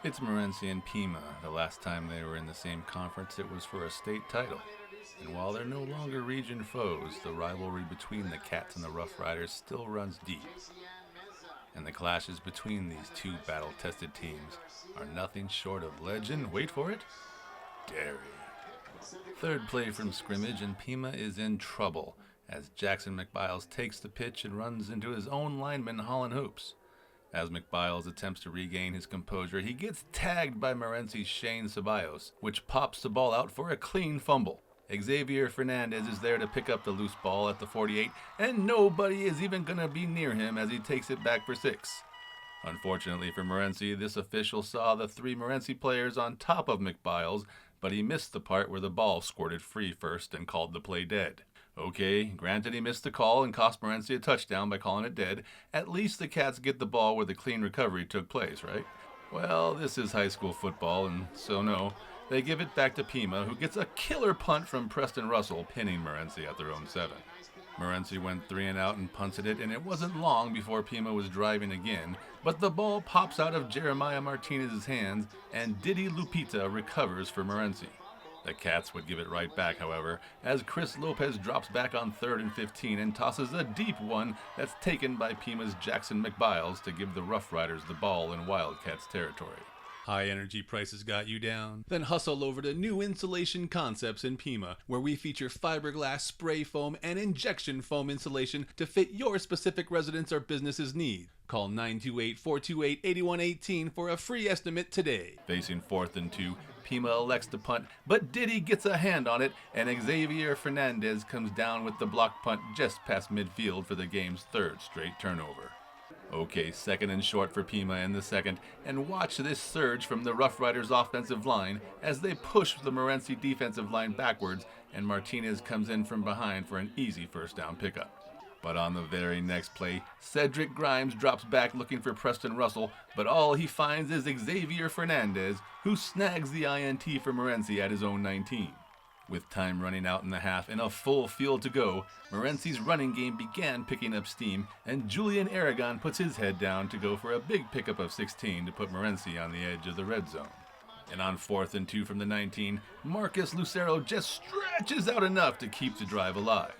It's Morenci and Pima. The last time they were in the same conference, it was for a state title. And while they're no longer region foes, the rivalry between the Cats and the Rough Riders still runs deep. And the clashes between these two battle-tested teams are nothing short of legend, wait for it, daring. Third play from scrimmage, and Pima is in trouble as Jackson McBiles takes the pitch and runs into his own lineman hauling hoops. As McBiles attempts to regain his composure, he gets tagged by Morenci's Shane Ceballos, which pops the ball out for a clean fumble. Xavier Fernandez is there to pick up the loose ball at the 48, and nobody is even going to be near him as he takes it back for 6. Unfortunately for Morenci, this official saw the 3 Morenci players on top of McBiles, but he missed the part where the ball squirted free first and called the play dead. Okay, granted he missed the call and cost Morenci a touchdown by calling it dead. At least the Cats get the ball where the clean recovery took place, right? Well, this is high school football, and so no. They give it back to Pima, who gets a killer punt from Preston Russell, pinning Morenci at their own 7. Morenci went 3 and out and punted it, and it wasn't long before Pima was driving again, but the ball pops out of Jeremiah Martinez's hands, and Diddy Lupita recovers for Morenci. The Cats would give it right back, however, as Chris Lopez drops back on 3rd and 15 and tosses a deep one that's taken by Pima's Jackson McBiles to give the Rough Riders the ball in Wildcats territory. High energy prices got you down? Then hustle over to New Insulation Concepts in Pima, where we feature fiberglass, spray foam, and injection foam insulation to fit your specific residence or business's need. Call 928-428-8118 for a free estimate today. Facing 4th and 2, Pima elects to punt, but Diddy gets a hand on it, and Xavier Fernandez comes down with the block punt just past midfield for the game's 3rd straight turnover. Okay, 2nd and short for Pima in the 2nd, and watch this surge from the Rough Riders offensive line as they push the Morenci defensive line backwards, and Martinez comes in from behind for an easy first down pickup. But on the very next play, Cedric Grimes drops back looking for Preston Russell, but all he finds is Xavier Fernandez, who snags the INT for Morenci at his own 19. With time running out in the half and a full field to go, Morenci's running game began picking up steam, and Julian Aragon puts his head down to go for a big pickup of 16 to put Morenci on the edge of the red zone. And on 4th and 2 from the 19, Marcus Lucero just stretches out enough to keep the drive alive.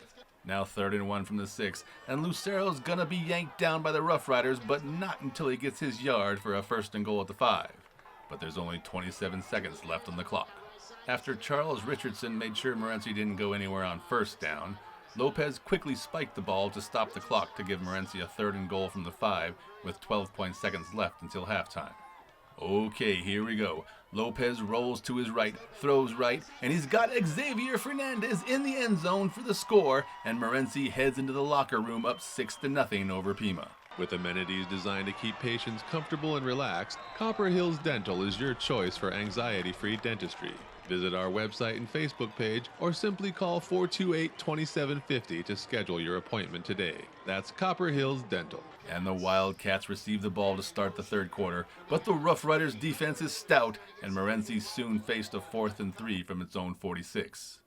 Now 3rd and 1 from the 6, and Lucero's gonna be yanked down by the Rough Riders, but not until he gets his yard for a 1st and goal at the 5. But there's only 27 seconds left on the clock. After Charles Richardson made sure Morenci didn't go anywhere on 1st down, Lopez quickly spiked the ball to stop the clock to give Morenci a 3rd and goal from the 5 with 12 seconds left until halftime. Okay, here we go. Lopez rolls to his right, throws right, and he's got Xavier Fernandez in the end zone for the score, and Morenci heads into the locker room up 6-0 over Pima. With amenities designed to keep patients comfortable and relaxed, Copper Hills Dental is your choice for anxiety-free dentistry. Visit our website and Facebook page, or simply call 428-2750 to schedule your appointment today. That's Copper Hills Dental. And the Wildcats receive the ball to start the 3rd quarter, but the Rough Riders' defense is stout, and Morenci soon faced a 4th and 3 from its own 46.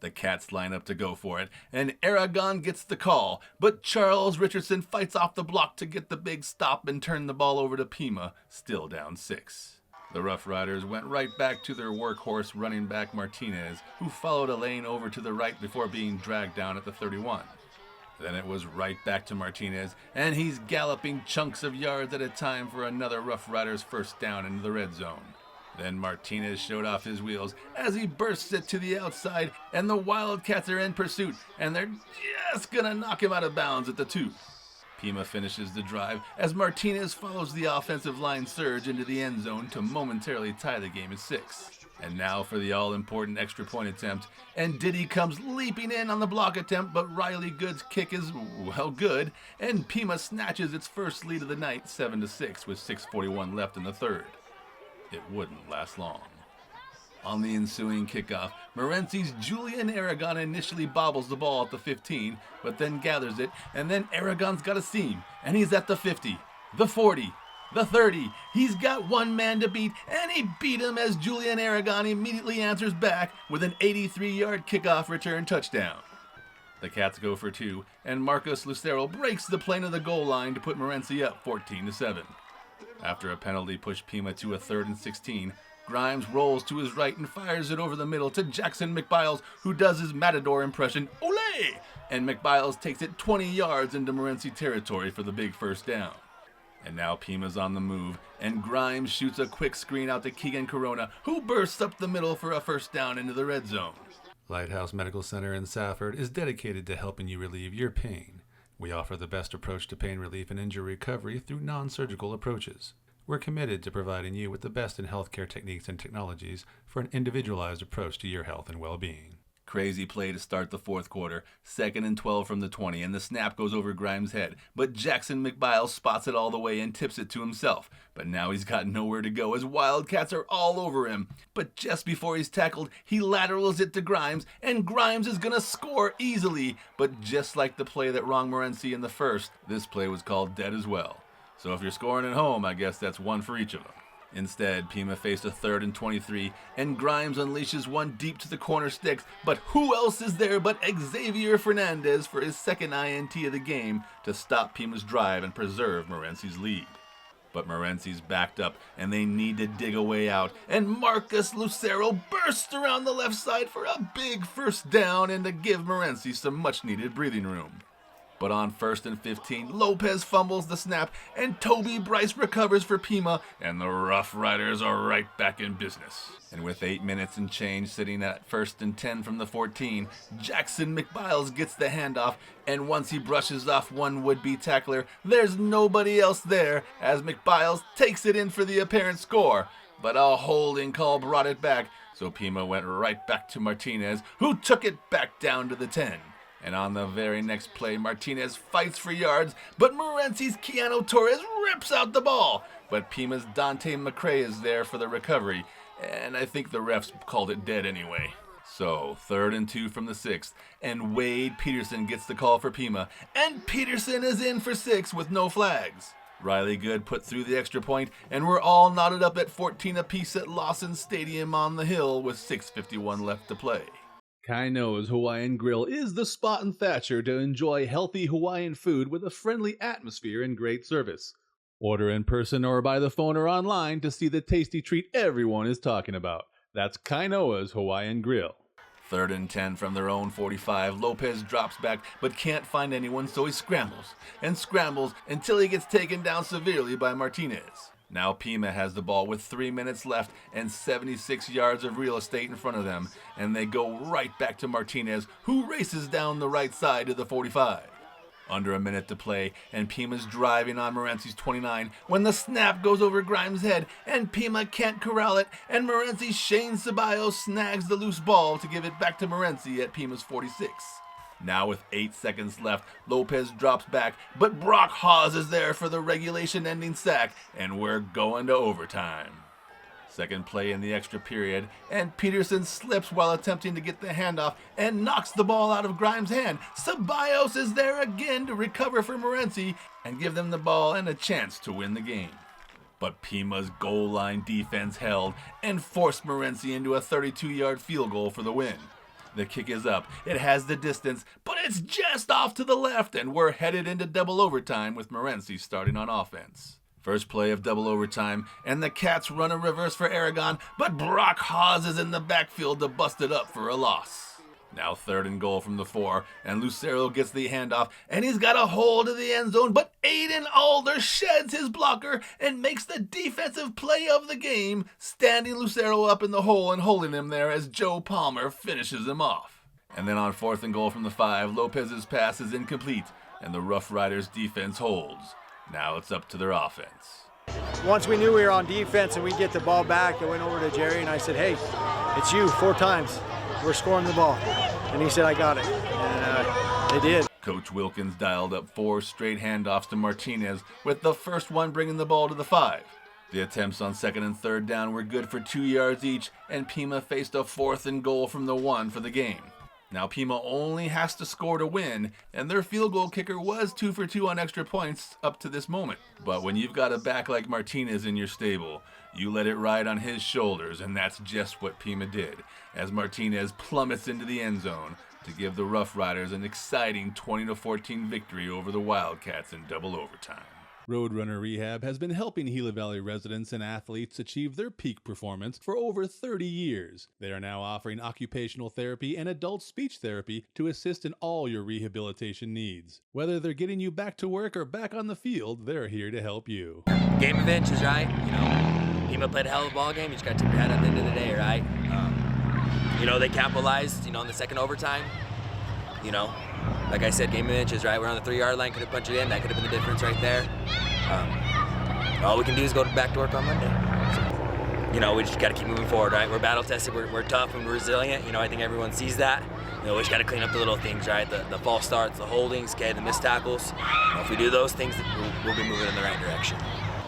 The Cats line up to go for it, and Aragon gets the call, but Charles Richardson fights off the block to get the big stop and turn the ball over to Pima, still down 6. The Rough Riders went right back to their workhorse running back Martinez, who followed a lane over to the right before being dragged down at the 31. Then it was right back to Martinez, and he's galloping chunks of yards at a time for another Rough Riders 1st down into the red zone. Then Martinez showed off his wheels as he bursts it to the outside, and the Wildcats are in pursuit, and they're just gonna knock him out of bounds at the 2. Pima finishes the drive as Martinez follows the offensive line surge into the end zone to momentarily tie the game at 6. And now for the all-important extra point attempt, and Diddy comes leaping in on the block attempt, but Riley Good's kick is, well, good, and Pima snatches its first lead of the night 7-6 with 6:41 left in the 3rd. It wouldn't last long. On the ensuing kickoff, Morenci's Julian Aragon initially bobbles the ball at the 15, but then gathers it, and then Aragon's got a seam, and he's at the 50, the 40, the 30. He's got one man to beat, and he beat him as Julian Aragon immediately answers back with an 83-yard kickoff return touchdown. The Cats go for 2, and Marcus Lucero breaks the plane of the goal line to put Morenci up 14-7. After a penalty pushed Pima to a 3rd and 16, Grimes rolls to his right and fires it over the middle to Jackson McBiles, who does his Matador impression, "Ole!" And McBiles takes it 20 yards into Morenci territory for the big first down. And now Pima's on the move, and Grimes shoots a quick screen out to Keegan Corona, who bursts up the middle for a first down into the red zone. Lighthouse Medical Center in Safford is dedicated to helping you relieve your pain. We offer the best approach to pain relief and injury recovery through non-surgical approaches. We're committed to providing you with the best in healthcare techniques and technologies for an individualized approach to your health and well-being. Crazy play to start the fourth quarter, 2nd and 12 from the 20, and the snap goes over Grimes' head. But Jackson McBiles spots it all the way and tips it to himself. But now he's got nowhere to go as Wildcats are all over him. But just before he's tackled, he laterals it to Grimes, and Grimes is going to score easily. But just like the play that wronged Morenci in the first, this play was called dead as well. So if you're scoring at home, I guess that's one for each of them. Instead, Pima faced a 3rd and 23, and Grimes unleashes one deep to the corner sticks, but who else is there but Xavier Fernandez for his 2nd INT of the game to stop Pima's drive and preserve Morenci's lead. But Morenci's backed up, and they need to dig a way out, and Marcus Lucero bursts around the left side for a big first down and to give Morenci some much-needed breathing room. But on 1st and 15, Lopez fumbles the snap, and Toby Bryce recovers for Pima, and the Rough Riders are right back in business. And with 8 minutes and change sitting at 1st and 10 from the 14, Jackson McBiles gets the handoff, and once he brushes off one would-be tackler, there's nobody else there as McBiles takes it in for the apparent score. But a holding call brought it back, so Pima went right back to Martinez, who took it back down to the 10. And on the very next play, Martinez fights for yards, but Morenci's Keanu Torres rips out the ball. But Pima's Dante McCray is there for the recovery, and I think the refs called it dead anyway. So, 3rd and 2 from the 6th, and Wade Peterson gets the call for Pima, and Peterson is in for 6 with no flags. Riley Good put through the extra point, and we're all knotted up at 14 apiece at Lawson Stadium on the hill with 6:51 left to play. Kainoa's Hawaiian Grill is the spot in Thatcher to enjoy healthy Hawaiian food with a friendly atmosphere and great service. Order in person or by the phone or online to see the tasty treat everyone is talking about. That's Kainoa's Hawaiian Grill. 3rd and 10 from their own 45, Lopez drops back but can't find anyone, so he scrambles until he gets taken down severely by Martinez. Now Pima has the ball with 3 minutes left and 76 yards of real estate in front of them, and they go right back to Martinez, who races down the right side to the 45. Under a minute to play, and Pima's driving on Morenci's 29 when the snap goes over Grimes' head, and Pima can't corral it, and Morenci's Shane Ceballos snags the loose ball to give it back to Morenci at Pima's 46. Now with 8 seconds left, Lopez drops back, but Brock Hawes is there for the regulation-ending sack, and we're going to overtime. Second play in the extra period, and Peterson slips while attempting to get the handoff and knocks the ball out of Grimes' hand. Ceballos is there again to recover for Morenci and give them the ball and a chance to win the game. But Pima's goal line defense held and forced Morenci into a 32-yard field goal for the win. The kick is up, it has the distance, but it's just off to the left, and we're headed into double overtime with Morenci starting on offense. First play of double overtime, and the Cats run a reverse for Aragon, but Brock Hawes is in the backfield to bust it up for a loss. Now 3rd and goal from the 4, and Lucero gets the handoff, and he's got a hold of the end zone, but Aiden Alder sheds his blocker and makes the defensive play of the game, standing Lucero up in the hole and holding him there as Joe Palmer finishes him off. And then on 4th and goal from the 5, Lopez's pass is incomplete, and the Rough Riders defense holds. Now it's up to their offense. Once we knew we were on defense and we get the ball back, I went over to Jerry and I said, "Hey, it's you 4 times. We're scoring the ball." And he said, "I got it." And they did. Coach Wilkins dialed up 4 straight handoffs to Martinez, with the first one bringing the ball to the 5. The attempts on 2nd and 3rd down were good for 2 yards each, and Pima faced a 4th and goal from the 1 for the game. Now Pima only has to score to win, and their field goal kicker was 2 for 2 on extra points up to this moment. But when you've got a back like Martinez in your stable, you let it ride on his shoulders, and that's just what Pima did, as Martinez plummets into the end zone to give the Rough Riders an exciting 20-14 victory over the Wildcats in double overtime. Roadrunner Rehab has been helping Gila Valley residents and athletes achieve their peak performance for over 30 years. They are now offering occupational therapy and adult speech therapy to assist in all your rehabilitation needs. Whether they're getting you back to work or back on the field, they're here to help you. Game of inches, right? Pima played a hell of a ball game. You just got to tip your head at the end of the day, right? They capitalized, in the second overtime. Like I said, game of inches, right? We're on the 3-yard line, could have punched it in. That could have been the difference right there. All we can do is go back to work on Monday. So, we just got to keep moving forward, right? We're battle tested, we're tough and we're resilient. I think everyone sees that. We just got to clean up the little things, right? The false starts, the holdings, the missed tackles. If we do those things, we'll be moving in the right direction.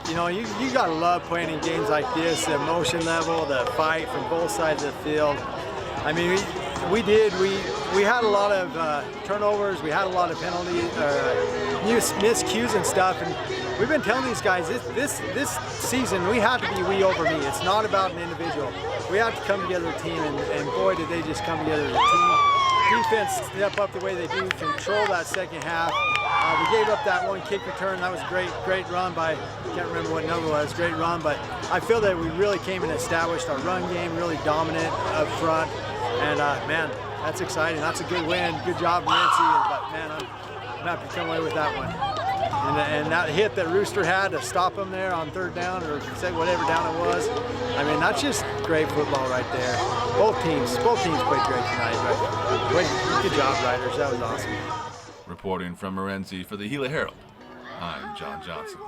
You gotta love playing in games like this. The emotion level, the fight from both sides of the field. I mean, we had a lot of turnovers. We had a lot of penalties, miscues and stuff. And we've been telling these guys this season we have to be we over me. It's not about an individual. We have to come together as a team, and boy, did they just come together as a team. Defense step up the way they do, control that second half. We gave up that one kick return. That was great run by, I can't remember what number it was, great run, but I feel that we really came and established our run game, really dominant up front. And man, that's exciting. That's a good win. Good job, Morenci. But man, I'm happy to come away with that one. And that hit that Rooster had to stop him there on 3rd down, or say whatever down it was. I mean, that's just great football right there. Both teams played great tonight. Right? Good job, Riders. That was awesome. Reporting from Morenci for the Gila Herald, I'm John Johnson.